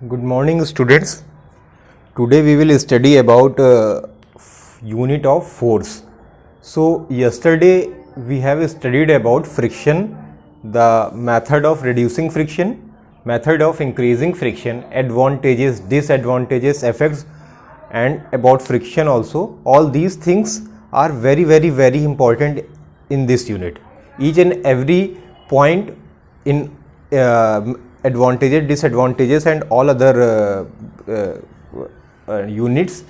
Good morning, students. Today we will study about unit of force. So yesterday we have studied about friction, the method of reducing friction, method of increasing friction, advantages, disadvantages, effects, and about friction also. All these things are very important in this unit. Each and every point in advantages, disadvantages, and all other units,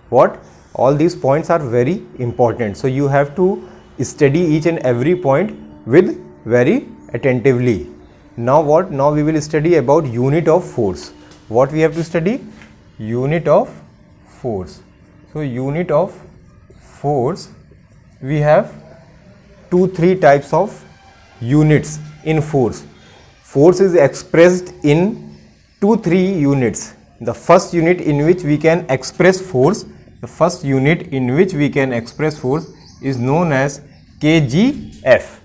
what all these points are very important. So you have to study each and every point with very attentively. Now what? Now we will study about unit of force. What we have to study? Unit of force. So unit of force, we have 2-3 types of units in force. Force is expressed in 2-3 units. The first unit in which we can express force, is known as kgf.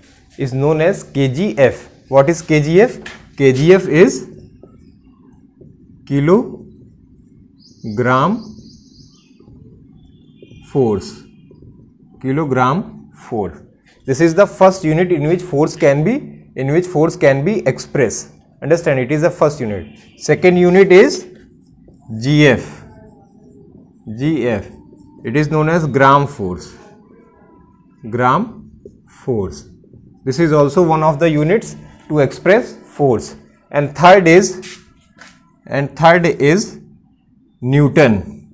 What is kgf? kgf is kilogram force. This is the first unit in which force can be expressed. Understand, it is the first unit. Second unit is gf. It is known as gram force. This is also one of the units to express force. And third is Newton.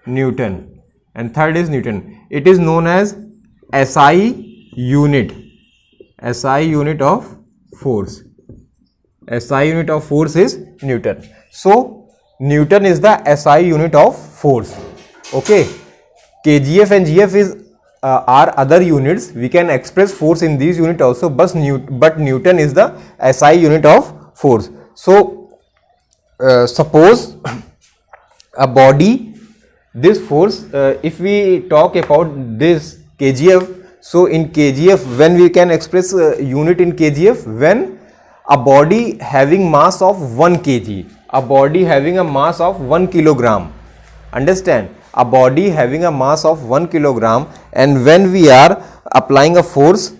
It is known as SI unit. SI unit of force. SI unit of force is Newton. So Newton is the SI unit of force. Okay. KGF and GF are other units. We can express force in these units also, but Newton is the SI unit of force. So suppose a body, this force, if we talk about this KGF, so in KGF, when we can express unit in KGF, when a body having mass of 1 kg, a body having a mass of 1 kilogram. Understand, a body having a mass of 1 kilogram, and when we are applying a force,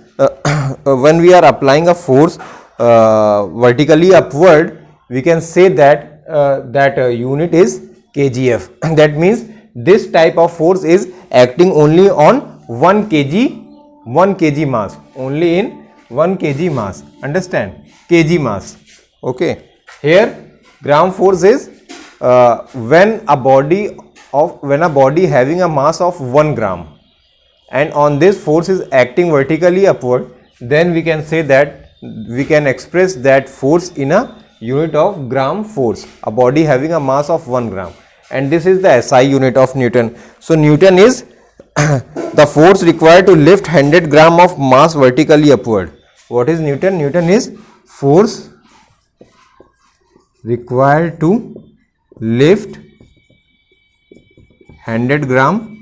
vertically upward, we can say that unit is kgf. That means this type of force is acting only on 1 kg mass, only in 1 kg mass. Understand, kg mass. Okay, here gram force is when a body having a mass of 1 gram, and on this force is acting vertically upward, then we can say that we can express that force in a unit of gram force, a body having a mass of 1 gram, and this is the SI unit of Newton. So Newton is the force required to lift 100 gram of mass vertically upward. What is Newton? Newton is force required to lift 100 gram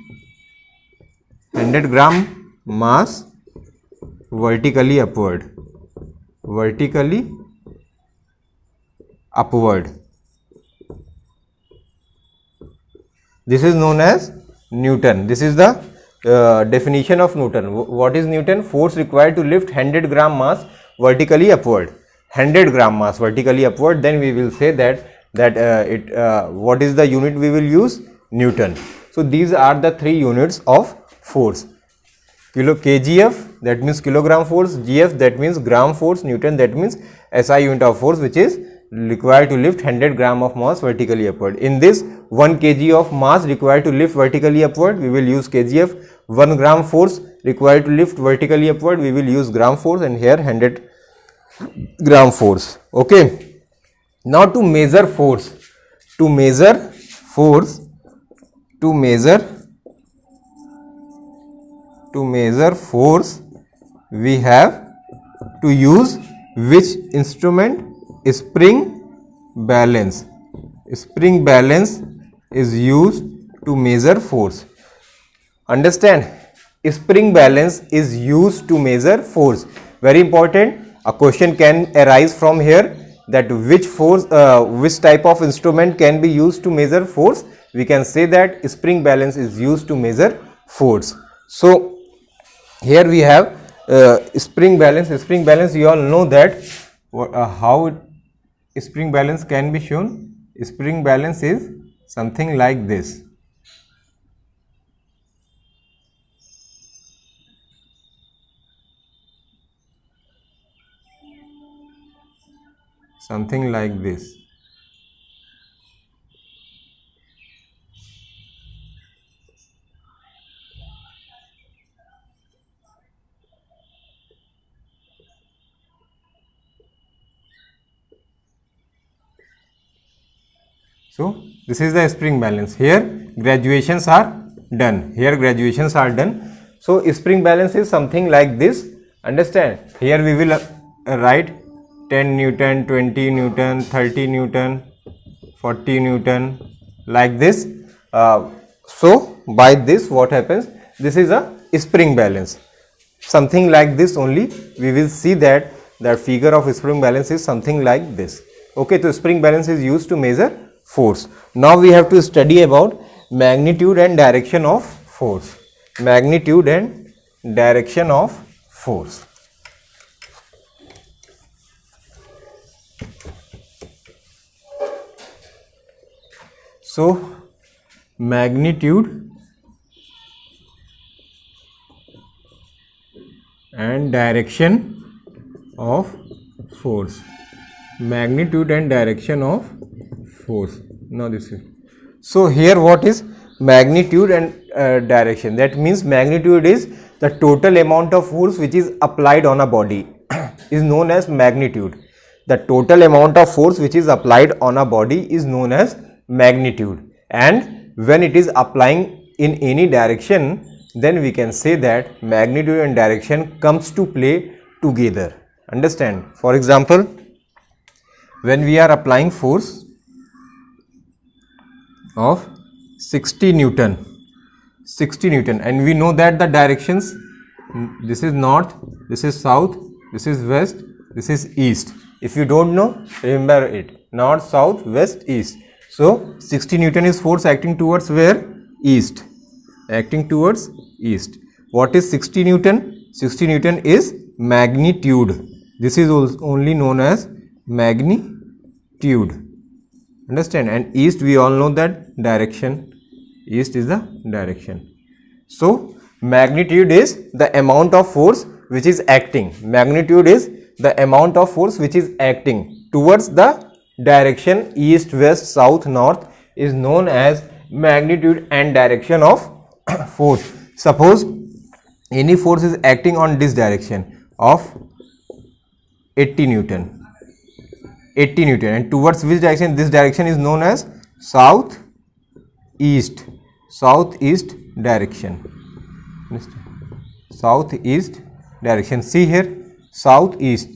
mass vertically upward. This is known as Newton. This is the definition of Newton. What is Newton? Force required to lift 100 gram mass vertically upward. 100 gram mass vertically upward. Then we will say that what is the unit we will use? Newton. So these are the 3 units of force. KGF, that means kilogram force. GF, that means gram force. Newton, that means SI unit of force, which is required to lift 100 gram of mass vertically upward. In this 1 kg of mass required to lift vertically upward, we will use KGF. 1 gram force required to lift vertically upward, we will use gram force, and here 100 gram force. Okay. Now to measure force, we have to use which instrument? Spring balance. Spring balance is used to measure force. Understand, spring balance is used to measure force. Very important. A question can arise from here that which force, which type of instrument can be used to measure force, we can say that spring balance is used to measure force. So here we have spring balance. Spring balance, you all know that how spring balance can be shown. Spring balance is something like this. Something like this. So this is the spring balance. Here graduations are done. Here graduations are done. So spring balance is something like this. Understand? Here we will write 10 Newton, 20 Newton, 30 Newton, 40 Newton, like this. So by this what happens? This is a spring balance. Something like this only. We will see that the figure of spring balance is something like this. Okay, so spring balance is used to measure force. Now we have to study about magnitude and direction of force. Magnitude and direction of force. So magnitude and direction of force. Magnitude and direction of force. Now this is, so here what is magnitude and direction? That means magnitude is the total amount of force which is applied on a body is known as magnitude. The total amount of force which is applied on a body is known as magnitude, and when it is applying in any direction, then we can say that magnitude and direction comes to play together. Understand? For example, when we are applying force of 60 Newton, and we know that the directions, this is north, this is south, this is west, this is east. If you don't know, remember it: north, south, west, east. So 60 Newton is force acting towards where? East. Acting towards east. What is 60 Newton? 60 Newton is magnitude. This is only known as magnitude. Understand? And east, we all know that direction. East is the direction. So magnitude is the amount of force which is acting. Magnitude is the amount of force which is acting towards the direction east, west, south, north is known as magnitude and direction of force. Suppose any force is acting on this direction of 80 Newton, and towards which direction? This direction is known as southeast direction. Southeast direction. See here, southeast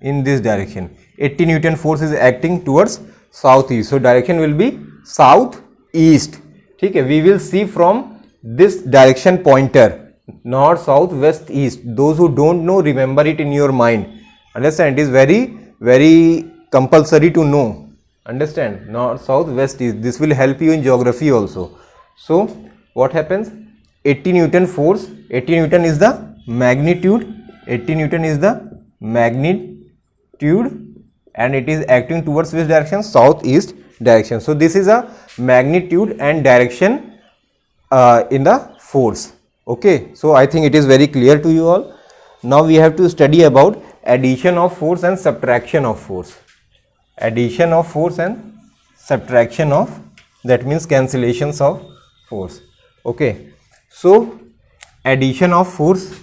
in this direction. 80 Newton force is acting towards southeast, so direction will be southeast. Okay, we will see from this direction pointer: north, south, west, east. Those who don't know, remember it in your mind. Understand? It is very compulsory to know. Understand? North, south, west, east. This will help you in geography also. So what happens? 80 Newton force. 80 Newton is the magnitude. 80 Newton is the magnitude. And it is acting towards which direction? Southeast direction. So this is a magnitude and direction in the force. Okay, so I think it is very clear to you all. Now we have to study about addition of force and subtraction of force. Addition of force and subtraction of, that means cancellations of force. Okay, so addition of force.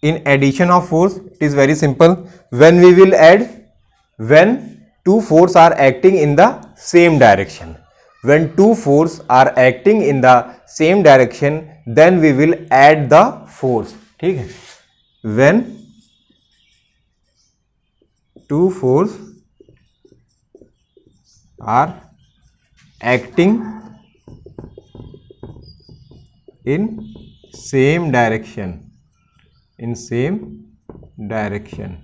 In addition of force, it is very simple. When we will add, when two forces are acting in the same direction. When two forces are acting in the same direction, then we will add the force. Okay? When two forces are acting in same direction, in same direction.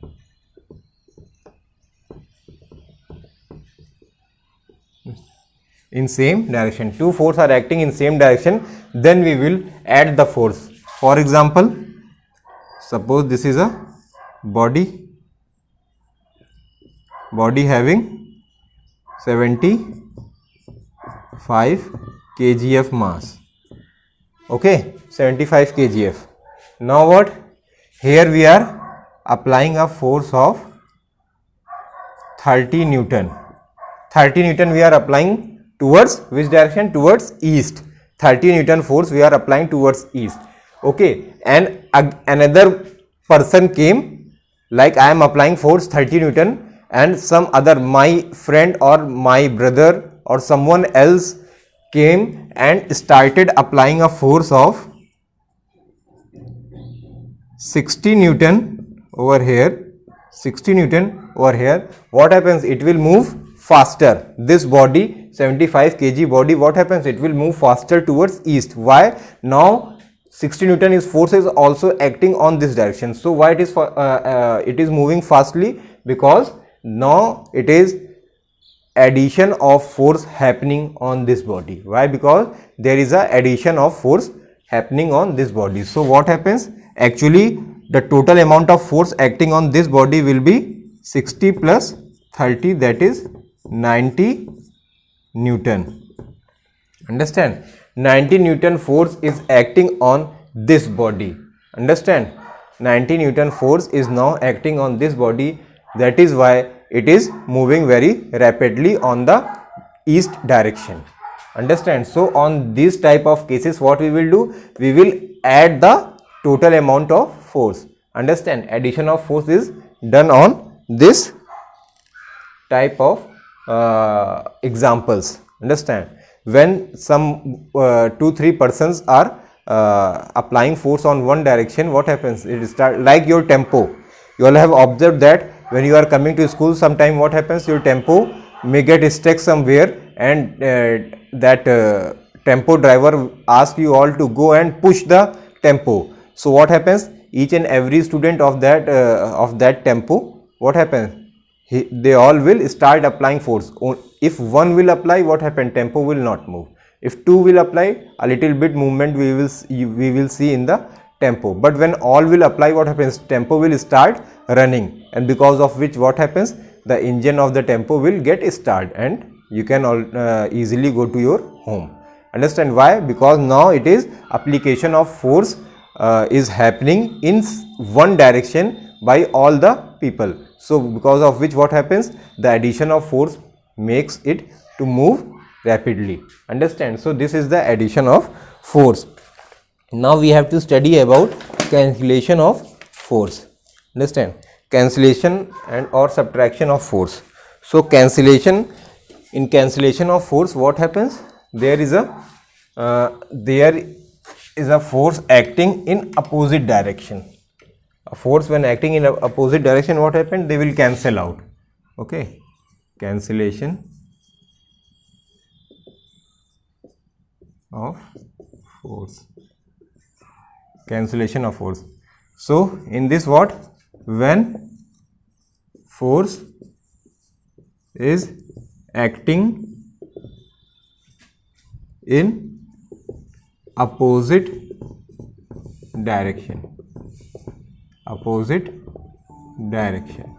In same direction. Two forces are acting in same direction, then we will add the force. For example, suppose this is a body having 75 kg mass. Okay, 75 kg. Now what? Here we are applying a force of 30 Newton. 30 Newton we are applying towards which direction? Towards east. 30 Newton force we are applying towards east. Okay, and another person came, like I am applying force 30 Newton, and some other, my friend or my brother or someone else came and started applying a force of 60 Newton over here. 60 Newton over here. What happens? It will move faster. This body, 75 kg body, what happens? It will move faster towards east. Why? Now 60 Newton is force is also acting on this direction. So why it is moving fastly? Because now it is addition of force happening on this body. Why? Because there is a addition of force happening on this body. So what happens? Actually the total amount of force acting on this body will be 60 plus 30, that is 90 Newton. Understand? 90 Newton force is acting on this body. Understand? 90 Newton force is now acting on this body. That is why it is moving very rapidly on the east direction. Understand? So on these type of cases, what we will do? We will add the total amount of force. Understand? Addition of force is done on this type of examples. Understand? When some 2-3 persons are applying force on one direction, what happens? It start like your tempo. You all have observed that when you are coming to school, sometime what happens? Your tempo may get stuck somewhere, and that tempo driver asks you all to go and push the tempo. So what happens? Each and every student of that tempo, what happens? They all will start applying force. If one will apply, what happens? Tempo will not move. If two will apply, a little bit movement we will see in the tempo. But when all will apply, what happens? Tempo will start running, and because of which what happens? The engine of the tempo will get started, and you can easily go to your home. Understand why? Because now it is application of force is happening in one direction by all the people. So because of which what happens? The addition of force makes it to move rapidly. Understand? So this is the addition of force. Now we have to study about cancellation of force. Understand? Cancellation and or subtraction of force. So cancellation, in cancellation of force, what happens? There is a force acting in opposite direction. A force when acting in opposite direction, what happens? They will cancel out. Okay, cancellation of force. Cancellation of force. So in this, what? When force is acting in opposite direction. Opposite direction.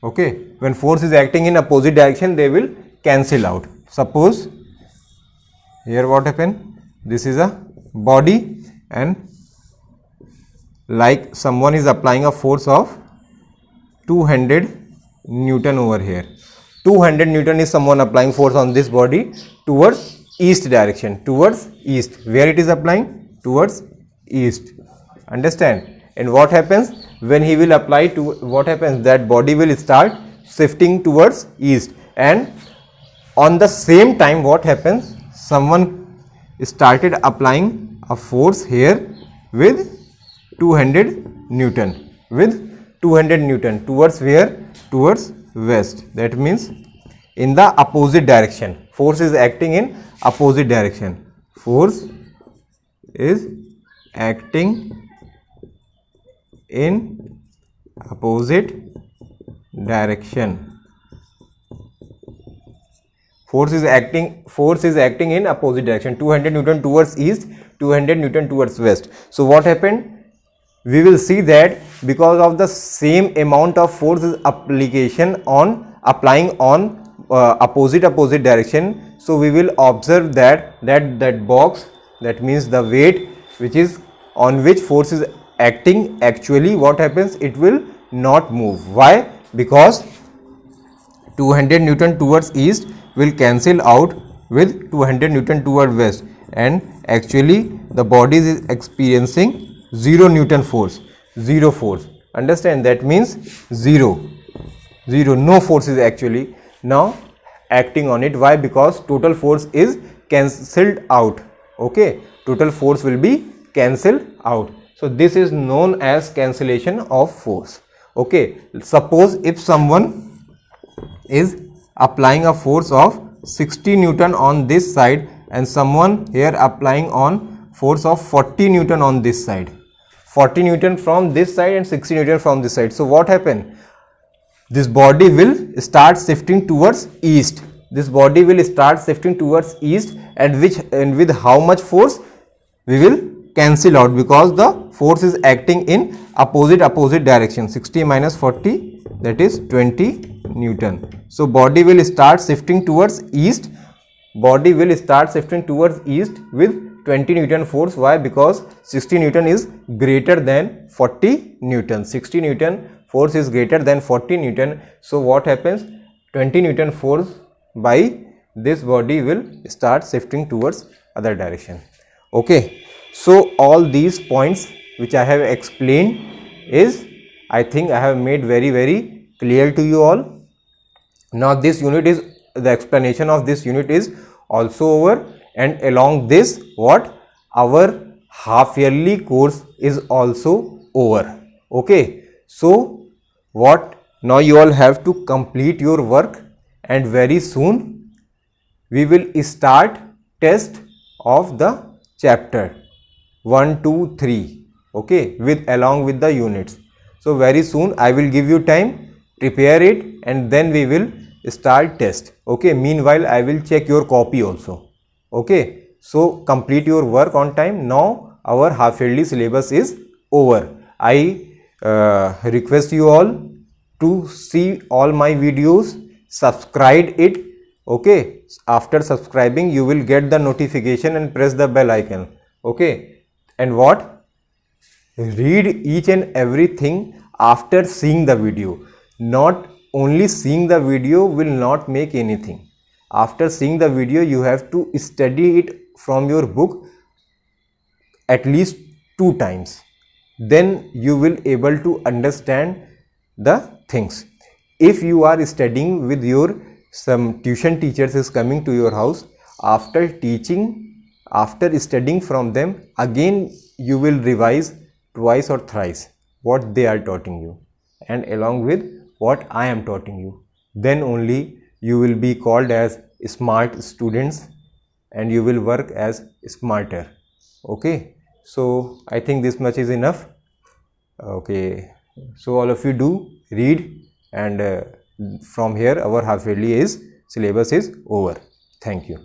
Okay, when force is acting in opposite direction, they will cancel out. Suppose here what happened? This is a body, and like someone is applying a force of 200 Newton over here. 200 Newton is someone applying force on this body towards east direction, towards east. Where it is applying? Towards east. Understand? And what happens? When he will apply to, what happens? That body will start shifting towards east, and on the same time what happens? Someone started applying a force here with 200 Newton, with 200 Newton towards where? Towards west. That means in the opposite direction. Force is acting in opposite direction. Force is acting in opposite direction. Force is acting in opposite direction. 200 Newton towards east, 200 Newton towards west. So what happened? We will see that because of the same amount of force is applying on opposite direction. So we will observe that box, that means the weight which is on which force is acting, actually what happens, it will not move. Why? Because 200 Newton towards east will cancel out with 200 Newton toward west, and actually the body is experiencing 0 Newton force, 0 force. Understand? That means 0, no force is actually now acting on it. Why? Because total force is cancelled out. Okay, total force will be cancelled out. So this is known as cancellation of force. Okay, suppose if someone is applying a force of 60 Newton on this side and someone here applying on force of 40 Newton on this side, 40 Newton from this side and 60 Newton from this side. So what happened? This body will start shifting towards east. This body will start shifting towards east, and with how much force? We will cancel out because the force is acting in opposite direction. 60 minus 40, that is 20 Newton. So body will start shifting towards east. Body will start shifting towards east with 20 Newton force. Why? Because 60 Newton is greater than 40 Newton. 60 Newton force is greater than 40 Newton. So what happens? 20 Newton force by this body will start shifting towards other direction. Okay. So all these points which I have explained is, I think I have made very clear to you all. Now this unit is, the explanation of this unit is also over, and along this what, our half yearly course is also over. Okay, so what, now you all have to complete your work, and very soon we will start test of the chapter 1, 2, 3. Okay, along with the units. So very soon I will give you time, prepare it, and then we will start test. Okay, meanwhile I will check your copy also. Okay, so complete your work on time. Now our half yearly syllabus is over. I request you all to see all my videos, subscribe it. Okay, after subscribing you will get the notification and press the bell icon. Okay, and what, read each and everything after seeing the video. Not only seeing the video will not make anything. After seeing the video you have to study it from your book at least 2 times. Then you will able to understand the things. If you are studying with some tuition teachers is coming to your house, after studying from them, again you will revise twice or thrice what they are teaching you, and along with what I am teaching you. Then only you will be called as smart students and you will work as smarter. Okay, so I think this much is enough. Okay, so all of you do read, and from here our half yearly syllabus is over. Thank you.